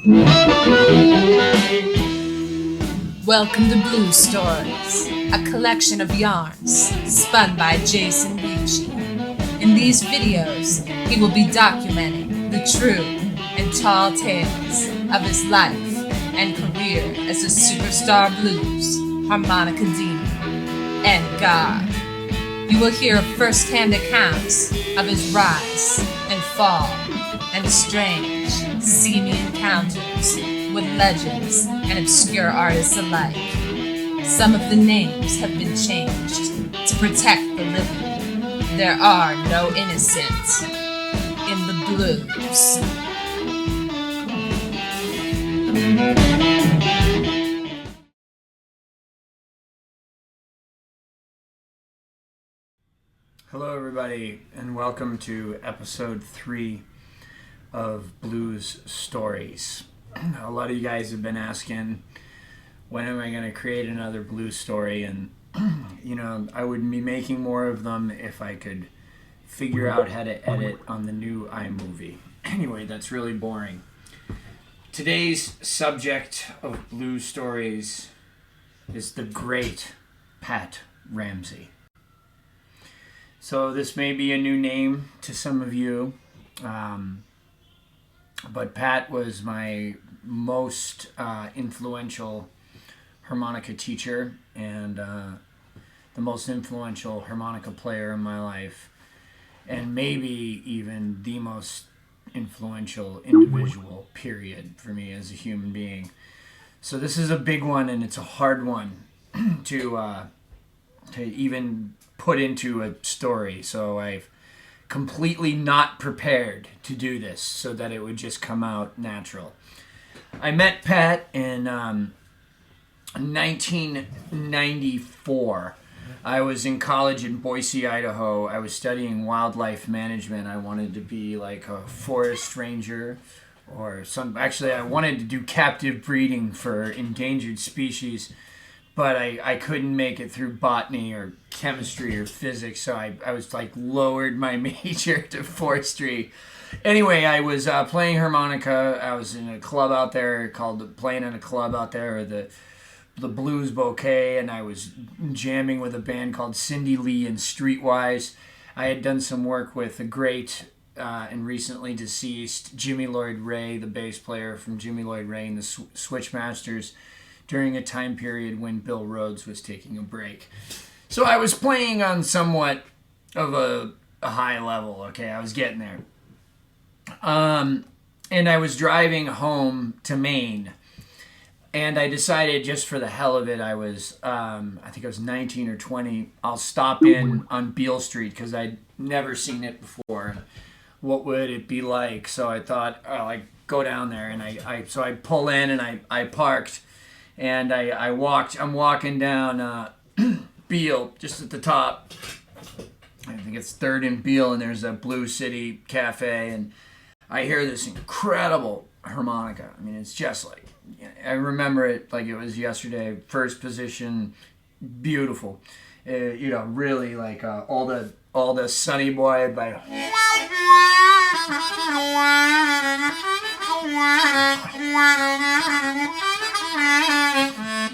Welcome to Blues Stories, a collection of yarns spun by Jason Ricci. In these videos, he will be documenting the true and tall tales of his life and career as a superstar blues, harmonica demon, and god. You will hear first-hand accounts of his rise and fall and strange, seamy encounters with legends and obscure artists alike. Some of the names have been changed to protect the living. There are no innocents in the blues. Hello everybody, and welcome to episode 3 of Blues Stories. A lot of you guys have been asking, when am I going to create another blues story? And I would be making more of them if I could figure out how to edit on the new iMovie. Anyway, that's really boring. Today's subject of Blues Stories is the great Pat Ramsey. So this may be a new name to some of you, but Pat was my most influential harmonica teacher and the most influential harmonica player in my life, and maybe even the most influential individual, period, for me as a human being. So this is a big one, and it's a hard one to even put into a story. So I've completely not prepared to do this so that it would just come out natural. I met Pat in 1994. I was in college in Boise, Idaho. I was studying wildlife management. I wanted to be like a forest ranger or actually I wanted to do captive breeding for endangered species, but I couldn't make it through botany or chemistry or physics, so I was like lowered my major to forestry. Anyway, I was playing harmonica. I was in a club out there playing in a club out there, the Blues Bouquet, and I was jamming with a band called Cindy Lee and Streetwise. I had done some work with the great and recently deceased Jimmy Lloyd Ray, the bass player from Jimmy Lloyd Ray and the Switchmasters, during a time period when Bill Rhodes was taking a break. So I was playing on somewhat of a high level, okay? I was getting there. And I was driving home to Maine, and I decided just for the hell of it, I think I was 19 or 20, I'll stop in on Beale Street because I'd never seen it before. What would it be like? So I thought, I'll go down there, and so I pull in, and I parked. And I'm walking down Beale, just at the top. I think it's 3rd and Beale, and there's a Blue City Cafe, and I hear this incredible harmonica. I mean, it's just like, I remember it like it was yesterday. First position, beautiful. Really like all the Sonny Boy by...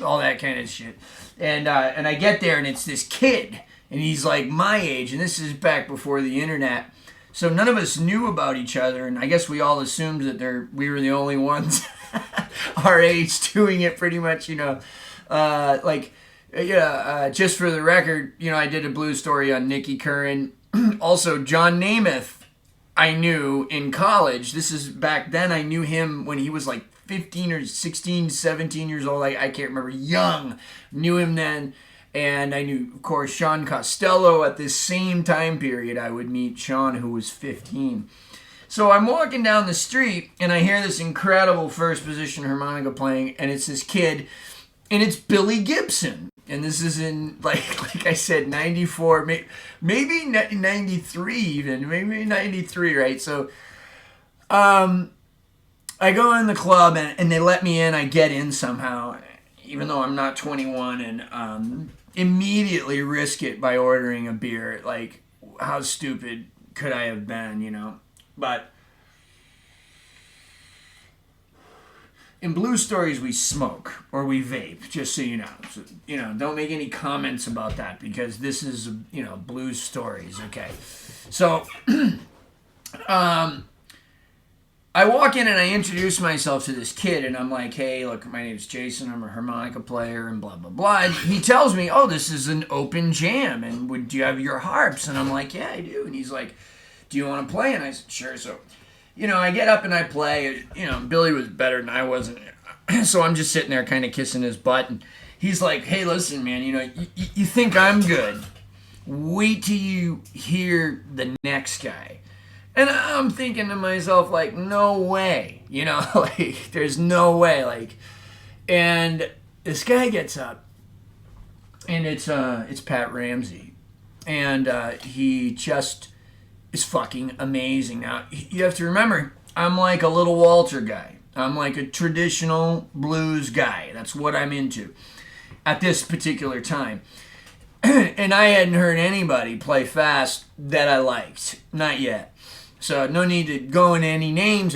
all that kind of shit. And I get there, and it's this kid, and he's like my age, and this is back before the internet. So none of us knew about each other, and I guess we all assumed that we were the only ones our age doing it pretty much, just for the record, I did a blues story on Nicky Curran. Also, John Namath, I knew in college. This is back then. I knew him when he was like 15 or 16, 17 years old. I can't remember. Young. Knew him then. And I knew, of course, Sean Costello at this same time period. I would meet Sean, who was 15. So I'm walking down the street, and I hear this incredible first position harmonica playing, and it's this kid, and it's Billy Gibson. And this is in, like I said, 94, maybe 93 even, maybe 93, right? So I go in the club, and they let me in. I get in somehow, even though I'm not 21, and immediately risk it by ordering a beer. Like, how stupid could I have been, But in blues stories we smoke or we vape, just so you know. So, don't make any comments about that because this is, blues stories, okay? So, I walk in and I introduce myself to this kid and I'm like, hey, look, my name's Jason, I'm a harmonica player and blah, blah, blah. And he tells me, oh, this is an open jam and do you have your harps? And I'm like, yeah, I do. And he's like, do you want to play? And I said, sure. So, I get up and I play. Billy was better than I wasn't. So I'm just sitting there kind of kissing his butt. And he's like, hey, listen, man, you think I'm good. Wait till you hear the next guy. And I'm thinking to myself, like, no way. Like, there's no way. Like, and this guy gets up. And it's Pat Ramsey. And he just is fucking amazing. Now, you have to remember, I'm like a little Walter guy. I'm like a traditional blues guy. That's what I'm into at this particular time. And I hadn't heard anybody play fast that I liked. Not yet. So no need to go into any names.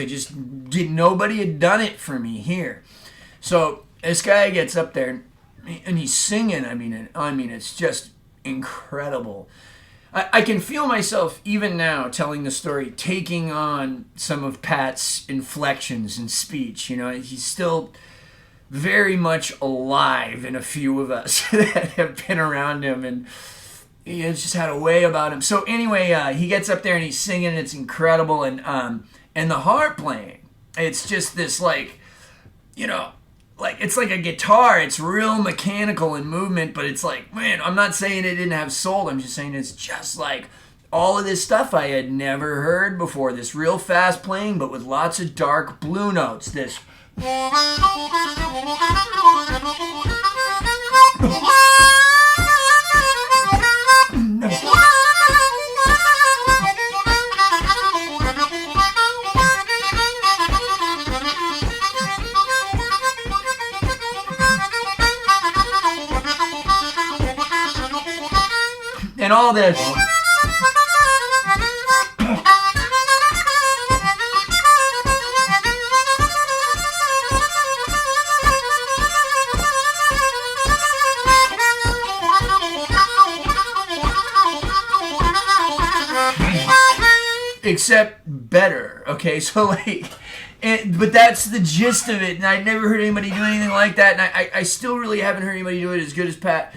Nobody had done it for me here. So this guy gets up there and he's singing. I mean, it's just incredible. I can feel myself, even now, telling the story, taking on some of Pat's inflections in speech. He's still very much alive in a few of us that have been around him, and he's just had a way about him. So anyway, he gets up there and he's singing, and it's incredible, and the harp playing, it's just this, like, it's like a guitar. It's real mechanical in movement, but it's like, man, I'm not saying it didn't have soul. I'm just saying it's just like all of this stuff I had never heard before. This real fast playing, but with lots of dark blue notes. This. And all this. Except better, okay? So, like, but that's the gist of it. And I'd never heard anybody do anything like that. And I still really haven't heard anybody do it as good as Pat.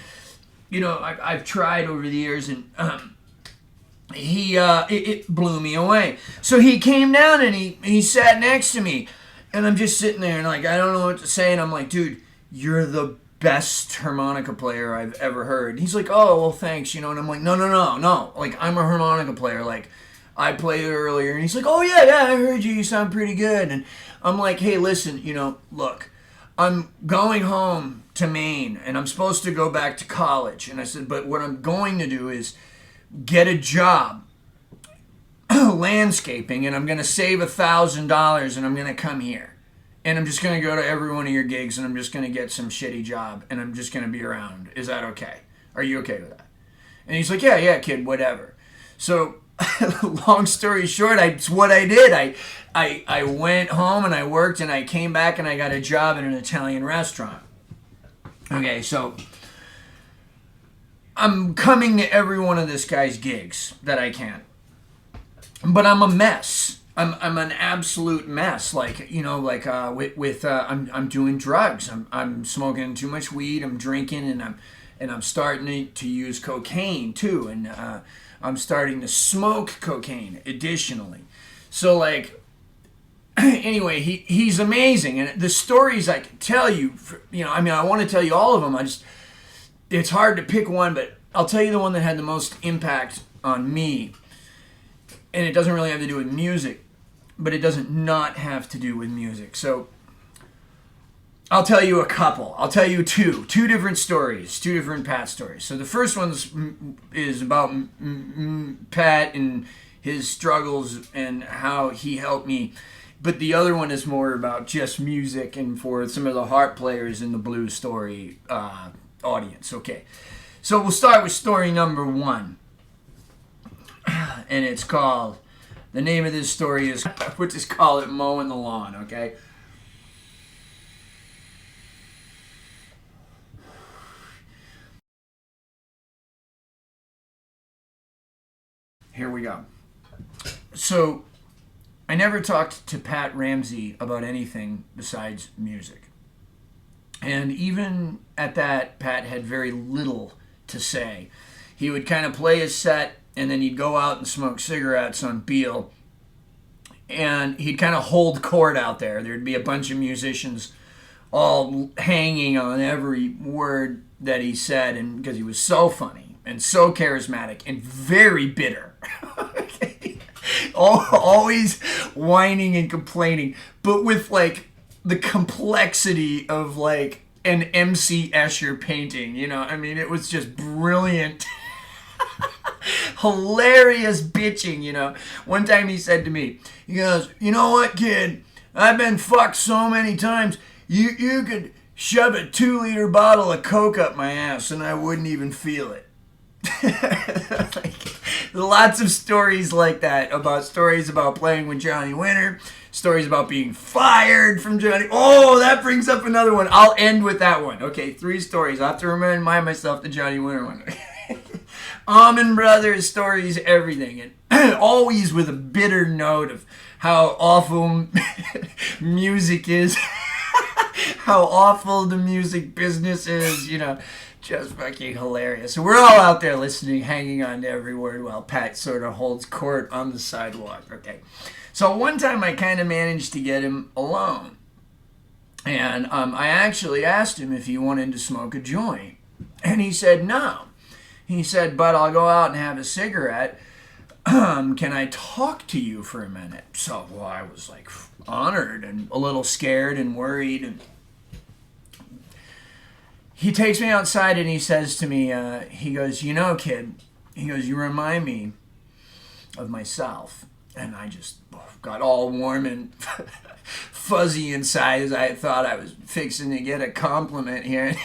I've tried over the years, and it blew me away. So he came down and he sat next to me, and I'm just sitting there and like I don't know what to say, and I'm like, dude, you're the best harmonica player I've ever heard. And he's like, oh well, thanks, and I'm like, no, like I'm a harmonica player, like I played earlier, and he's like, oh yeah, I heard you sound pretty good, and I'm like, hey, listen, look, I'm going home to Maine, and I'm supposed to go back to college. And I said, but what I'm going to do is get a job landscaping, and I'm going to save $1,000, and I'm going to come here. And I'm just going to go to every one of your gigs, and I'm just going to get some shitty job, and I'm just going to be around. Is that okay? Are you okay with that? And he's like, yeah, kid, whatever. So long story short, it's what I did. I went home, and I worked, and I came back, and I got a job in an Italian restaurant. Okay, so I'm coming to every one of this guy's gigs that I can. But I'm a mess. I'm an absolute mess. Like, I'm doing drugs. I'm smoking too much weed. I'm drinking, and I'm starting to use cocaine too. And I'm starting to smoke cocaine additionally. So like, anyway, he's amazing, and the stories I can tell you, I want to tell you all of them. It's hard to pick one, but I'll tell you the one that had the most impact on me, and it doesn't really have to do with music, but it doesn't not have to do with music. So I'll tell you a couple. I'll tell you two different stories, two different Pat stories. So the first one is about Pat and his struggles and how he helped me. But the other one is more about just music and for some of the harp players in the blues story audience. Okay, so we'll start with story number one. And it's called, the name of this story is, we'll just call it Mowing the Lawn, okay? Here we go. So, I never talked to Pat Ramsey about anything besides music. And even at that, Pat had very little to say. He would kind of play his set, and then he'd go out and smoke cigarettes on Beale. And he'd kind of hold court out there. There'd be a bunch of musicians all hanging on every word that he said, and because he was so funny and so charismatic and very bitter. Always whining and complaining, but with like the complexity of like an MC Escher painting, you know? I mean, it was just brilliant. Hilarious bitching, you know. One time he said to me, he goes, "You know what, kid? I've been fucked so many times. You could shove a 2-liter bottle of Coke up my ass and I wouldn't even feel it." Like, lots of stories like that, stories about playing with Johnny Winter, stories about being fired from Johnny. Oh, that brings up another one. I'll end with that one. Okay, 3 stories. I have to remind myself the Johnny Winter one. Allman Brothers stories, everything, and always with a bitter note of how awful music is, how awful the music business is, you know, just fucking hilarious. So we're all out there listening, hanging on to every word while Pat sort of holds court on the sidewalk. Okay, so one time I kind of managed to get him alone, and I actually asked him if he wanted to smoke a joint, and he said no. He said, "But I'll go out and have a cigarette. Can I talk to you for a minute?" So, well, I was like honored and a little scared and worried. And he takes me outside and he says to me, he goes, "You know, kid," he goes, "you remind me of myself." And I just got all warm and fuzzy inside as I thought I was fixing to get a compliment here.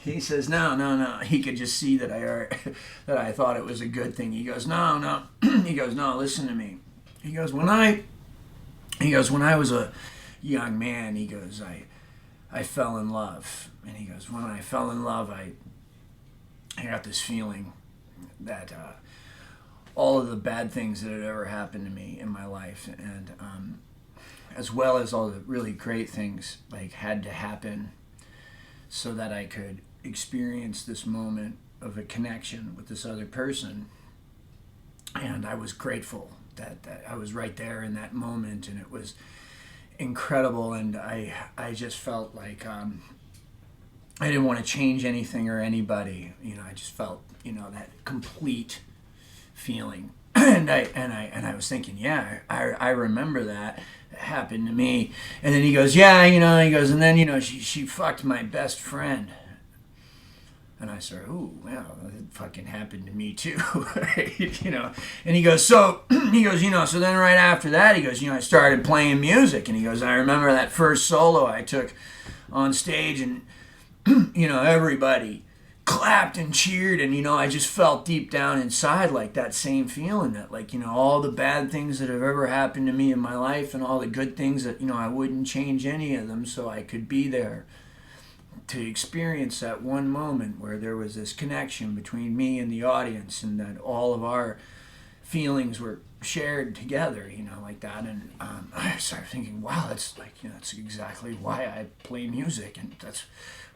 He says, no. He could just see that I thought it was a good thing. He goes, no. He goes, "No, listen to me." He goes, when I was a young man, he goes, I fell in love. And he goes, when I fell in love, I got this feeling that all of the bad things that had ever happened to me in my life, and as well as all the really great things, like, had to happen so that I could experience this moment of a connection with this other person. And I was grateful that I was right there in that moment, and it was incredible. And I just felt like I didn't want to change anything or anybody. You know, I just felt, you know, that complete feeling. And I was thinking, yeah, I remember that. It happened to me. And then he goes, yeah, you know, he goes, and then, you know, she fucked my best friend. And I said, "Ooh, well, that fucking happened to me too." You know. And he goes, he goes, you know, so then right after that, he goes, you know, I started playing music. And he goes, "I remember that first solo I took on stage, and, you know, everybody clapped and cheered, and, you know, I just felt deep down inside like that same feeling that, like, you know, all the bad things that have ever happened to me in my life and all the good things that, you know, I wouldn't change any of them so I could be there to experience that one moment where there was this connection between me and the audience, and that all of our feelings were shared together, you know, like that." And I started thinking, wow, that's like, you know, that's exactly why I play music, and that's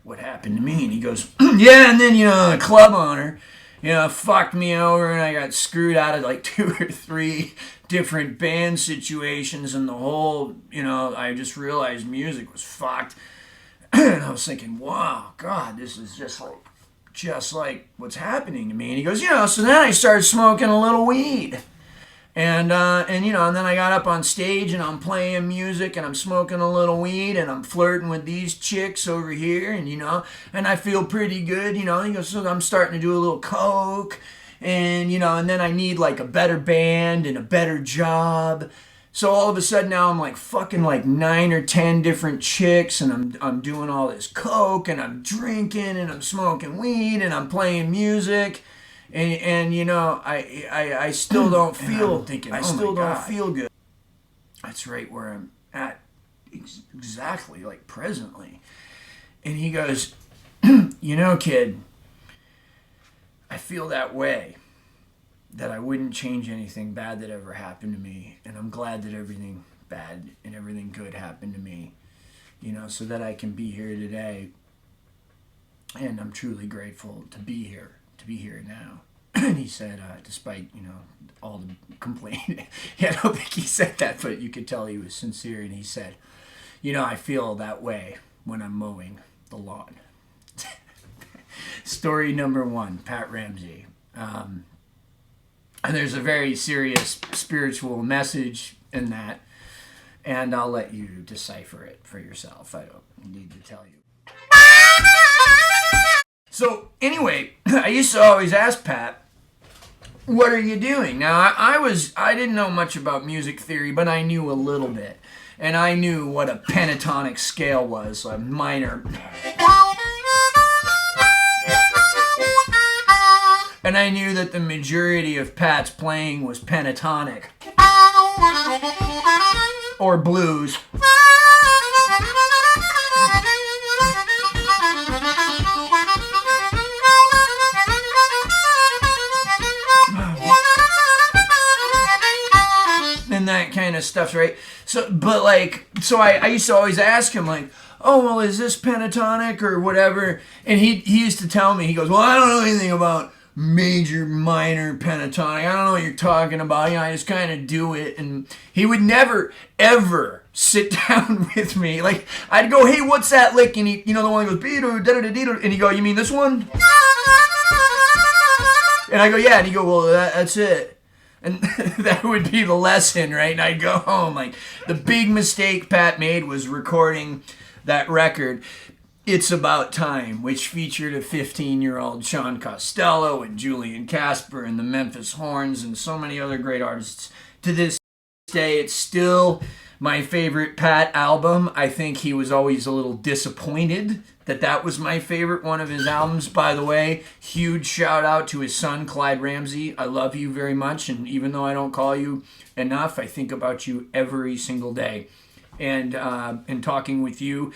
what happened to me. And he goes, "Yeah, and then, you know, the club owner, you know, fucked me over, and I got screwed out of like 2 or 3 different band situations, and the whole, you know, I just realized music was fucked." And I was thinking, wow, God, this is just like what's happening to me. And he goes, you know, so then I started smoking a little weed. And you know, and then I got up on stage and I'm playing music and I'm smoking a little weed and I'm flirting with these chicks over here, and, you know, and I feel pretty good, you know. He goes, so I'm starting to do a little coke, and, you know, and then I need like a better band and a better job. So all of a sudden now I'm like fucking like 9 or 10 different chicks, and I'm doing all this coke, and I'm drinking, and I'm smoking weed, and I'm playing music, and you know, I still don't feel thinking, I still don't feel good. That's right where I'm at exactly, like presently. And he goes, "You know, kid, I feel that way. that I wouldn't change anything bad that ever happened to me. And I'm glad that everything bad and everything good happened to me, so that I can be here today. And I'm truly grateful to be here now. And he said, despite, all the complaining, I don't think he said that, but you could tell he was sincere. And he said, I feel that way when I'm mowing the lawn. Story number 1, Pat Ramsey. And there's a very serious spiritual message in that. And I'll let you decipher it for yourself. I don't need to tell you. So anyway, I used to always ask Pat, what are you doing? Now, I didn't know much about music theory, but I knew a little bit. And I knew what a pentatonic scale was, a minor. And I knew that the majority of Pat's playing was pentatonic. Or blues. And that kind of stuff, right? So I used to always ask him, like, oh, well, is this pentatonic or whatever? And he used to tell me, he goes, well, I don't know anything about major, minor, pentatonic. I don't know what you're talking about. I just kind of do it. And he would never, ever sit down with me. Like, I'd go, hey, what's that lick? And he, the one that goes, and he'd go, you mean this one? And I go, yeah. And he'd go, well, that's it. And that would be the lesson, right? And I'd go home. Like, the big mistake Pat made was recording that record, It's About Time, which featured a 15-year-old Sean Costello and Julian Casper and the Memphis Horns and so many other great artists. To this day, it's still my favorite Pat album. I think he was always a little disappointed that was my favorite one of his albums. By the way, huge shout out to his son, Clyde Ramsey. I love you very much, and even though I don't call you enough, I think about you every single day. And talking with you,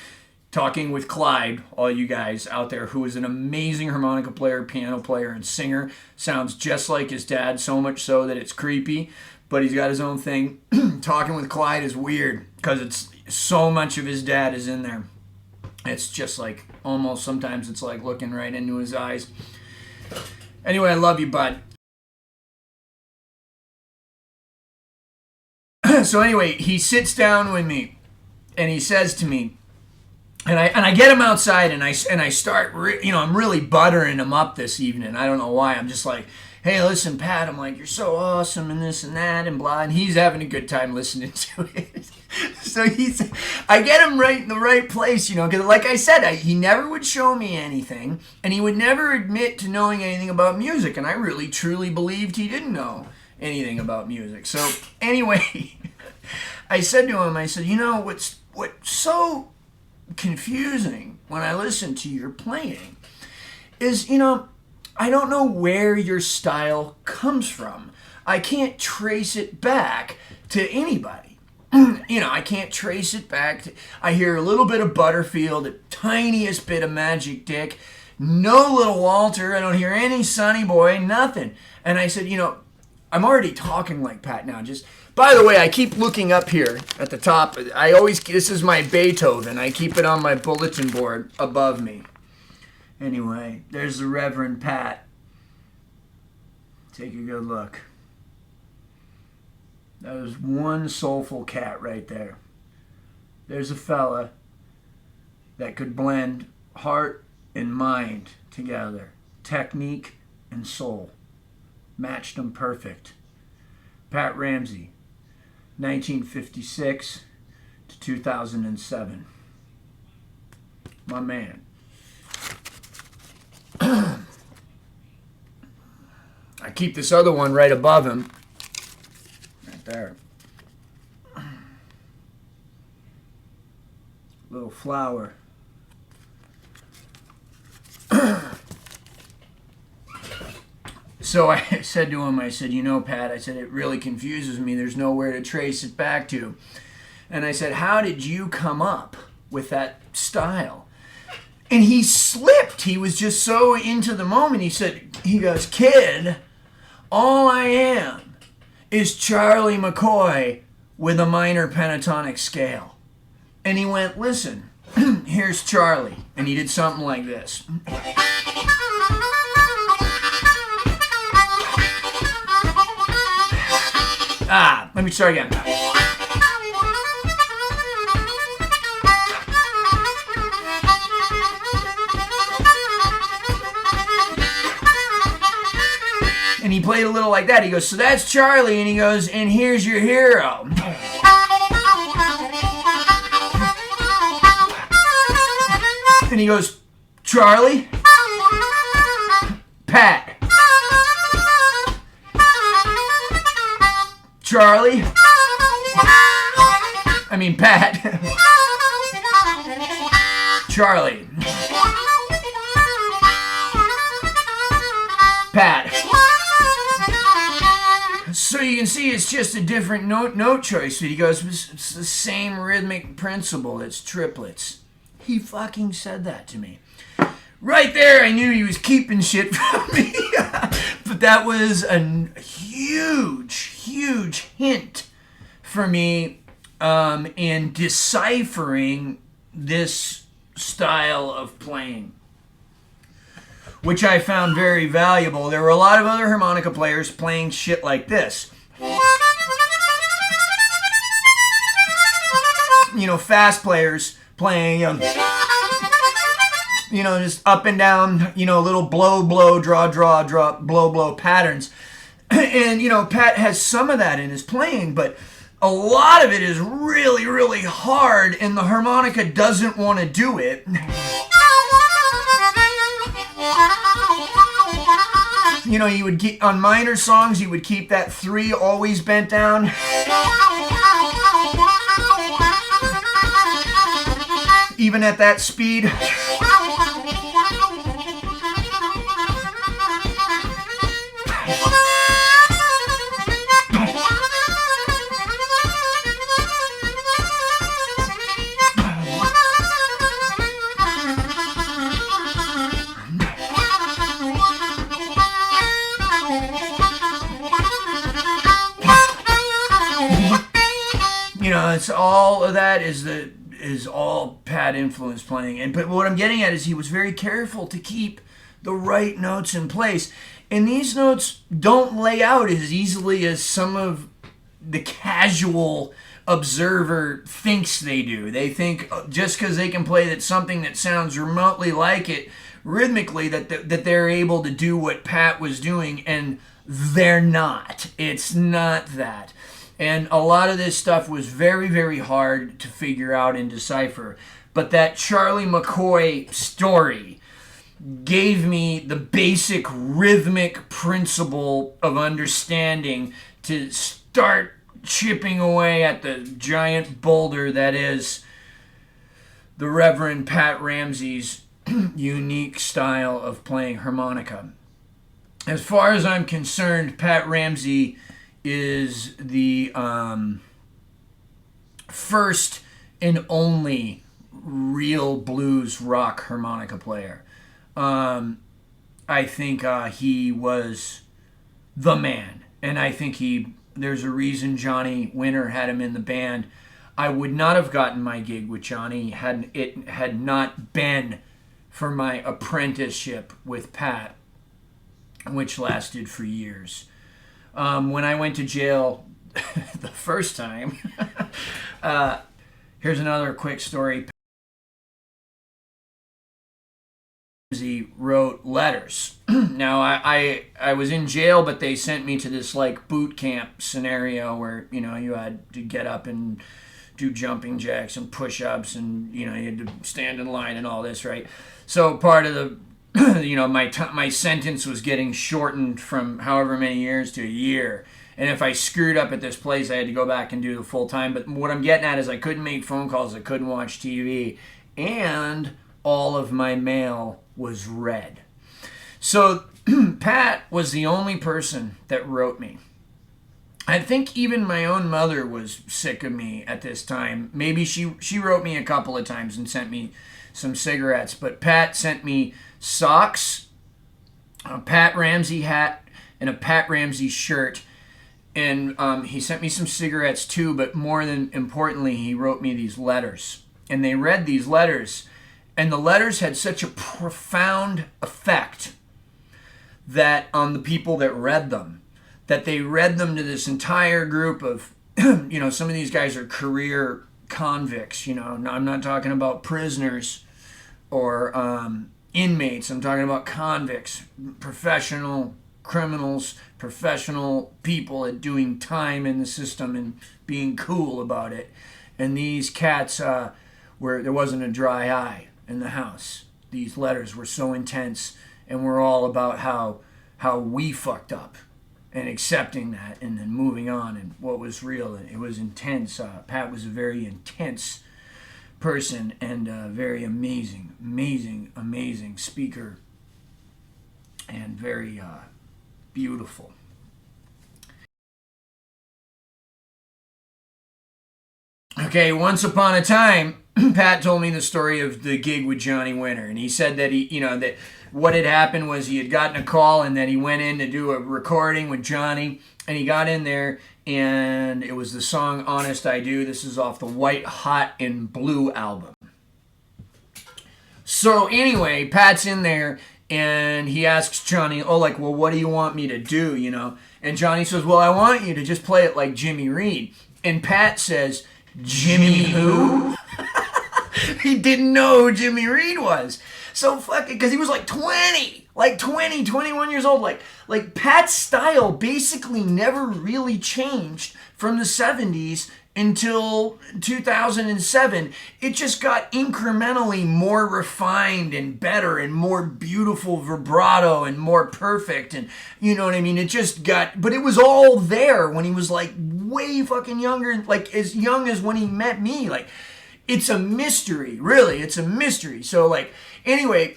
talking with Clyde, all you guys out there, who is an amazing harmonica player, piano player, and singer. Sounds just like his dad, so much so that it's creepy, but he's got his own thing. Talking with Clyde is weird because it's so much of his dad is in there. It's just like, almost sometimes it's like looking right into his eyes. Anyway, I love you, bud. So anyway, he sits down with me and he says to me, and I get him outside and I start, I'm really buttering him up this evening. I don't know why. I'm just like, hey, listen, Pat, I'm like, you're so awesome and this and that and blah. And he's having a good time listening to it. So I get him right in the right place, because like I said, he never would show me anything and he would never admit to knowing anything about music. And I really, truly believed he didn't know anything about music. So anyway, I said to him, what's so confusing when I listen to your playing is, I don't know where your style comes from. I can't trace it back to anybody. I can't trace it back. I hear a little bit of Butterfield, the tiniest bit of Magic Dick, no Little Walter. I don't hear any Sonny Boy, nothing. And I said, I'm already talking like Pat now. Just, by the way, I keep looking up here at the top. This is my Beethoven. I keep it on my bulletin board above me. Anyway, there's the Reverend Pat. Take a good look. That was one soulful cat right there. There's a fella that could blend heart and mind together. Technique and soul. Matched them perfect. Pat Ramsey, 1956 to 2007. My man. I keep this other one right above him. Right there. Little flower. So I said to him, Pat, it really confuses me. There's nowhere to trace it back to. And I said, how did you come up with that style? And he slipped. He was just so into the moment. He goes, kid, All I am is Charlie McCoy with a minor pentatonic scale. And he went, listen, here's Charlie. And he did something like this. Let me start again. And he played a little like that. He goes, so that's Charlie. And he goes, and here's your hero. And he goes, Charlie, Pat, Charlie, Pat, Charlie, Pat. So you can see it's just a different note choice. He goes, it's the same rhythmic principle. It's triplets. He fucking said that to me. Right there, I knew he was keeping shit from me. But that was a huge hint for me in deciphering this style of playing, which I found very valuable. There were a lot of other harmonica players playing shit like this. You know, fast players playing, just up and down, little blow, draw, blow patterns. And, Pat has some of that in his playing, but a lot of it is really, really hard, and the harmonica doesn't want to do it. You would get, on minor songs, you would keep that 3 always bent down. Even at that speed. It's all of that is all Pat influence playing. But what I'm getting at is he was very careful to keep the right notes in place. And these notes don't lay out as easily as some of the casual observer thinks they do. They think just because they can play something that sounds remotely like it rhythmically that they're able to do what Pat was doing, and they're not. It's not that. And a lot of this stuff was very, very hard to figure out and decipher. But that Charlie McCoy story gave me the basic rhythmic principle of understanding to start chipping away at the giant boulder that is the Reverend Pat Ramsey's unique style of playing harmonica. As far as I'm concerned, Pat Ramsey is the first and only real blues rock harmonica player. I think he was the man, and I think there's a reason Johnny Winter had him in the band. I would not have gotten my gig with Johnny had it had not been for my apprenticeship with Pat, which lasted for years. When I went to jail the first time, here's another quick story. He wrote letters. Now, I was in jail, but they sent me to this like boot camp scenario where, you had to get up and do jumping jacks and push-ups, and, you had to stand in line and all this, right? So part of the my sentence was getting shortened from however many years to a year. And if I screwed up at this place, I had to go back and do the full time. But what I'm getting at is I couldn't make phone calls, I couldn't watch TV, and all of my mail was read. So Pat was the only person that wrote me. I think even my own mother was sick of me at this time. Maybe she wrote me a couple of times and sent me some cigarettes, but Pat sent me socks, a Pat Ramsey hat, and a Pat Ramsey shirt. And he sent me some cigarettes too, but more than importantly, he wrote me these letters. And they read these letters, and the letters had such a profound effect that on the people that read them, that they read them to this entire group of, some of these guys are career convicts, I'm not talking about prisoners or inmates. I'm talking about convicts, professional criminals, professional people at doing time in the system and being cool about it. And these cats, there wasn't a dry eye in the house. These letters were so intense, and were all about how we fucked up and accepting that and then moving on and what was real. It was intense. Pat was a very intense person and a very amazing speaker, and very beautiful. Okay, once upon a time, Pat told me the story of the gig with Johnny Winter, and he said that that what had happened was he had gotten a call and that he went in to do a recording with Johnny, and he got in there, and it was the song Honest I Do. This is off the White Hot and Blue album. So anyway, Pat's in there, and he asks Johnny, well, what do you want me to do, And Johnny says, well, I want you to just play it like Jimmy Reed. And Pat says, Jimmy who? He didn't know who Jimmy Reed was. So fucking, because he was like 21 years old. Like Pat's style basically never really changed from the 70s until 2007. It just got incrementally more refined and better and more beautiful vibrato and more perfect, and you know what I mean? It just got, but it was all there when he was like way fucking younger, like as young as when he met me. Like, it's a mystery, really. It's a mystery. So anyway,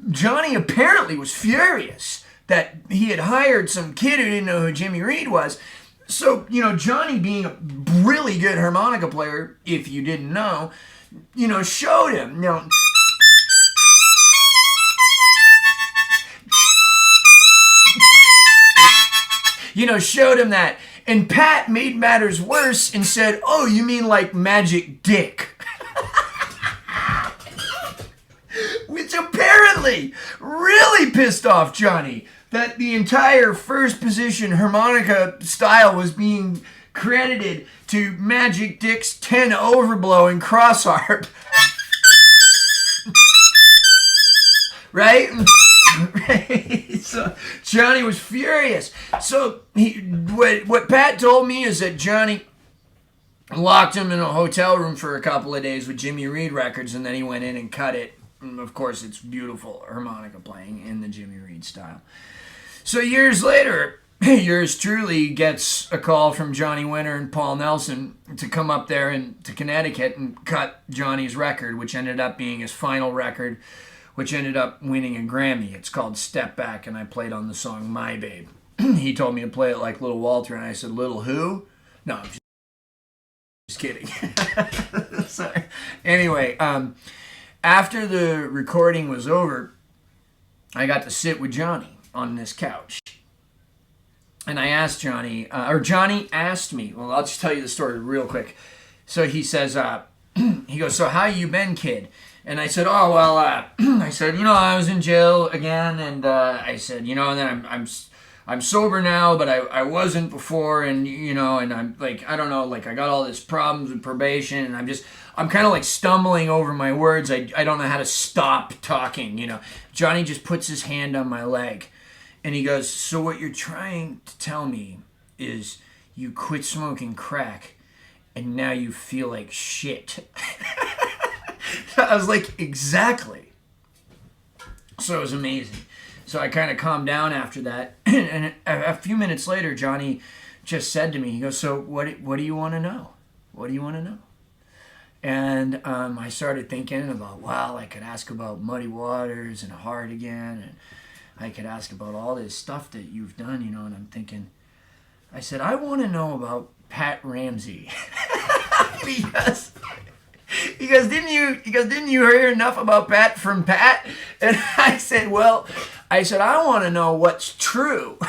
Johnny apparently was furious that he had hired some kid who didn't know who Jimmy Reed was. So, Johnny, being a really good harmonica player, if you didn't know, showed him, showed him that. And Pat made matters worse and said, oh, you mean like Magic Dick? Which apparently really pissed off Johnny, that the entire first position harmonica style was being credited to Magic Dick's 10 overblow and cross harp. Right? So Johnny was furious. So what Pat told me is that Johnny locked him in a hotel room for a couple of days with Jimmy Reed records, and then he went in and cut it. And of course, it's beautiful harmonica playing in the Jimmy Reed style. So years later, yours truly gets a call from Johnny Winter and Paul Nelson to come up there to Connecticut and cut Johnny's record, which ended up being his final record, which ended up winning a Grammy. It's called Step Back, and I played on the song My Babe. He told me to play it like Little Walter, and I said, Little who? No, I'm just kidding. Sorry. Anyway, after the recording was over, I got to sit with Johnny on this couch. And I asked Johnny, or Johnny asked me, well, I'll just tell you the story real quick. So he says, he goes, so how you been, kid? And I said, oh, well, I said, I was in jail again. And I said, and then I'm sober now, but I wasn't before. And, and I'm like, I don't know, like I got all this problems with probation. And I'm kind of like stumbling over my words. I don't know how to stop talking, Johnny just puts his hand on my leg. And he goes, so what you're trying to tell me is you quit smoking crack and now you feel like shit. I was like, exactly. So it was amazing. So I kind of calmed down after that. And a few minutes later, Johnny just said to me, he goes, so what do you want to know? What do you want to know? And I started thinking about, well, I could ask about Muddy Waters and Hard Again, and I could ask about all this stuff that you've done, and I'm thinking, I said, I want to know about Pat Ramsey. He goes, didn't you hear enough about Pat from Pat? And I said, well, I said, I want to know what's true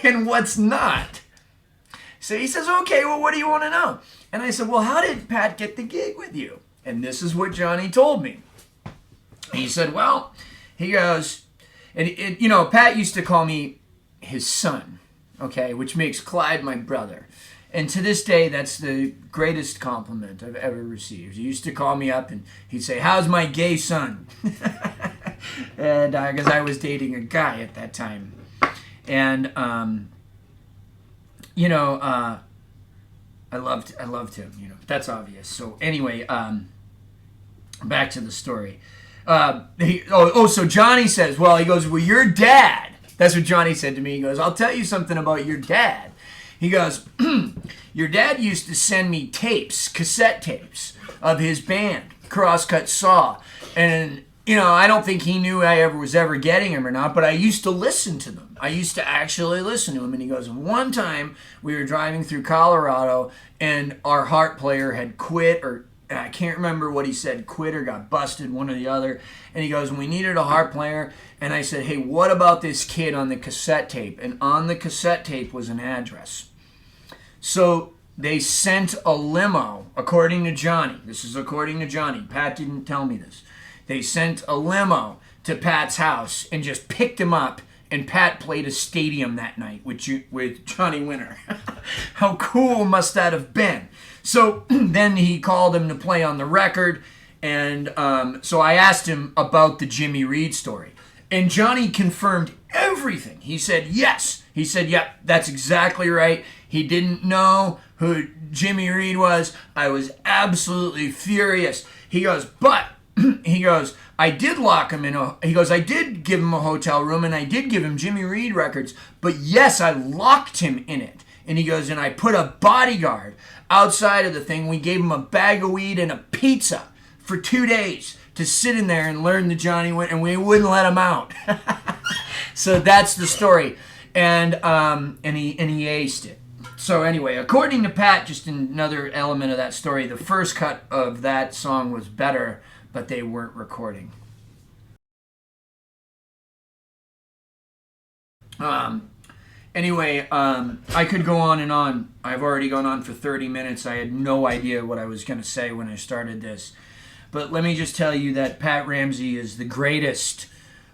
and what's not. So he says, okay, well, what do you want to know? And I said, well, how did Pat get the gig with you? And this is what Johnny told me. He said, well, he goes, and you know, Pat used to call me his son, okay, which makes Clyde my brother. And to this day, that's the greatest compliment I've ever received. He used to call me up and he'd say, how's my gay son? And because I was dating a guy at that time. And, you know, I loved him, you know, that's obvious. So anyway, back to the story. So Johnny says, well, he goes, well, your dad, that's what Johnny said to me. He goes, I'll tell you something about your dad. He goes, your dad used to send me tapes, cassette tapes of his band, Crosscut Saw. And, you know, I don't think he knew I was ever getting them or not, but I used to listen to them. I used to actually listen to them. And he goes, one time we were driving through Colorado and our harp player had quit, or I can't remember what he said, quit or got busted, one or the other. And he goes, we needed a harp player. And I said, hey, what about this kid on the cassette tape? And on the cassette tape was an address. So they sent a limo, according to Johnny. This is according to Johnny. Pat didn't tell me this. They sent a limo to Pat's house and just picked him up. And Pat played a stadium that night with Johnny Winter. How cool must that have been? So then he called him to play on the record. And so I asked him about the Jimmy Reed story. And Johnny confirmed everything. He said, yes. He said, yep, that's exactly right. He didn't know who Jimmy Reed was. I was absolutely furious. He goes, but, he goes, I did lock him in he goes, I did give him a hotel room and I did give him Jimmy Reed records. But yes, I locked him in it. And he goes, and I put a bodyguard outside of the thing. We gave him a bag of weed and a pizza for 2 days to sit in there and learn the Johnny Winter, and we wouldn't let him out. So that's the story. And he aced it. So anyway, according to Pat, just another element of that story, the first cut of that song was better, but they weren't recording. Anyway, I could go on and on. I've already gone on for 30 minutes. I had no idea what I was going to say when I started this. But let me just tell you that Pat Ramsey is the greatest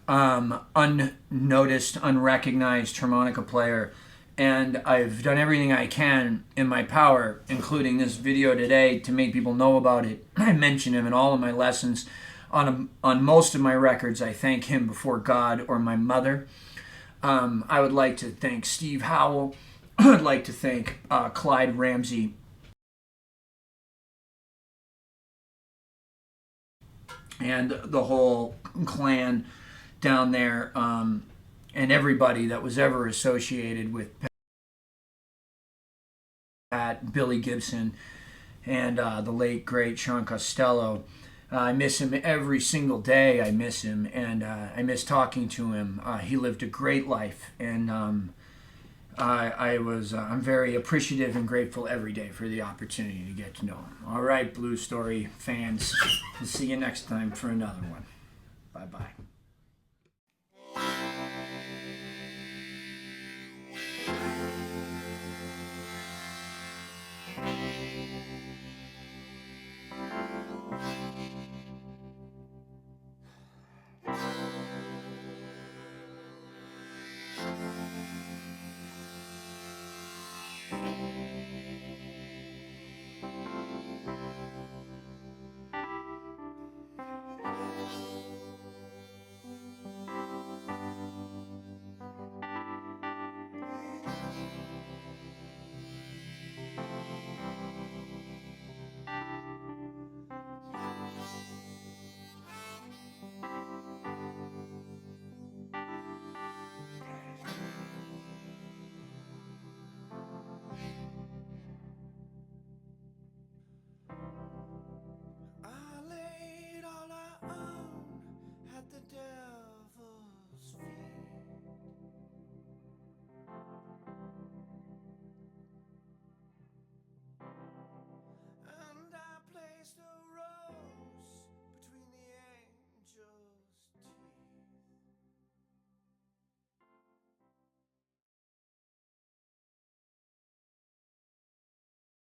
unnoticed, unrecognized harmonica player. And I've done everything I can in my power, including this video today, to make people know about it. I mention him in all of my lessons. On most of my records, I thank him before God or my mother. I would like to thank Steve Howell. I would like to thank Clyde Ramsey. And the whole clan down there, and everybody that was ever associated with Pat, Billy Gibson, and the late, great Sean Costello. I miss him every single day. I miss him, and I miss talking to him. He lived a great life, and I'm very appreciative and grateful every day for the opportunity to get to know him. All right, Blue Story fans, we'll see you next time for another one. Bye-bye.